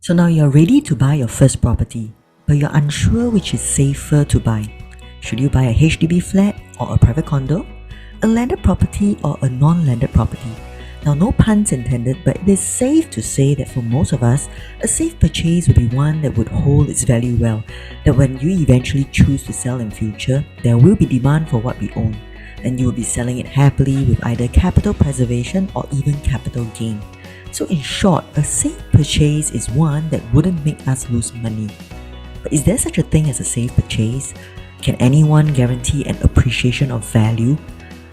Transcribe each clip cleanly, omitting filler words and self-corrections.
So now you're ready to buy your first property, but you're unsure which is safer to buy. Should you buy a HDB flat or a private condo, a landed property or a non-landed property? Now, no puns intended, but it is safe to say that for most of us, a safe purchase would be one that would hold its value well, that when you eventually choose to sell in future, there will be demand for what we own, and you will be selling it happily with either capital preservation or even capital gain. So in short, a safe purchase is one that wouldn't make us lose money. But is there such a thing as a safe purchase? Can anyone guarantee an appreciation of value?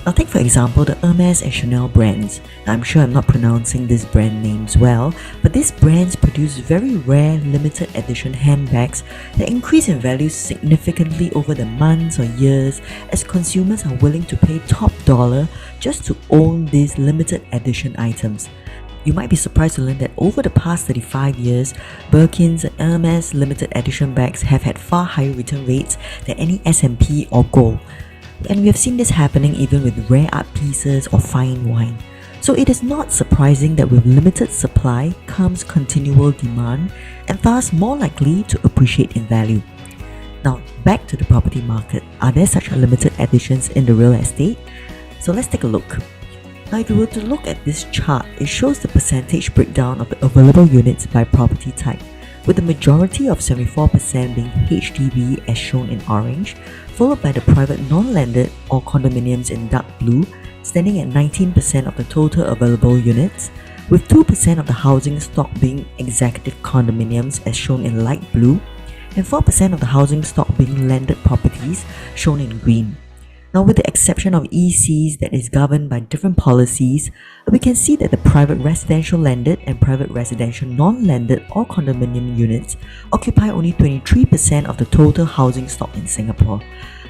Now take for example the Hermes and Chanel brands. Now, I'm sure I'm not pronouncing these brand names well, but these brands produce very rare limited edition handbags that increase in value significantly over the months or years as consumers are willing to pay top dollar just to own these limited edition items. You might be surprised to learn that over the past 35 years, Birkins and Hermes limited edition bags have had far higher return rates than any S&P or gold. And we have seen this happening even with rare art pieces or fine wine. So it is not surprising that with limited supply comes continual demand and thus more likely to appreciate in value. Now back to the property market. Are there such limited editions in the real estate? So let's take a look. Now if you were to look at this chart, it shows the percentage breakdown of the available units by property type, with the majority of 74% being HDB as shown in orange, followed by the private non-landed or condominiums in dark blue, standing at 19% of the total available units, with 2% of the housing stock being executive condominiums as shown in light blue, and 4% of the housing stock being landed properties shown in green. Now, with the exception of ECs that is governed by different policies, we can see that the private residential landed and private residential non-landed or condominium units occupy only 23% of the total housing stock in Singapore.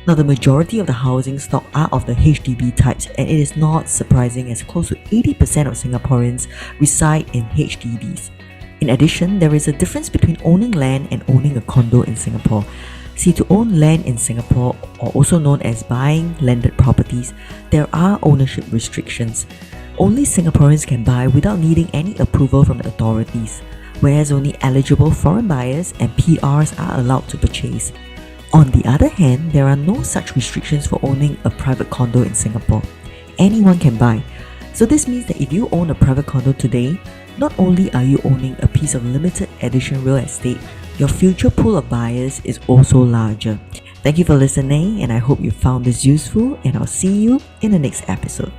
Now, the majority of the housing stock are of the HDB types, and it is not surprising as close to 80% of Singaporeans reside in HDBs. In addition, there is a difference between owning land and owning a condo in Singapore. See, to own land in Singapore, or also known as buying landed properties, there are ownership restrictions. Only Singaporeans can buy without needing any approval from the authorities, whereas only eligible foreign buyers and PRs are allowed to purchase. On the other hand, there are no such restrictions for owning a private condo in Singapore. Anyone can buy. So this means that if you own a private condo today, not only are you owning a piece of limited edition real estate, your future pool of buyers is also larger. Thank you for listening, and I hope you found this useful, and I'll see you in the next episode.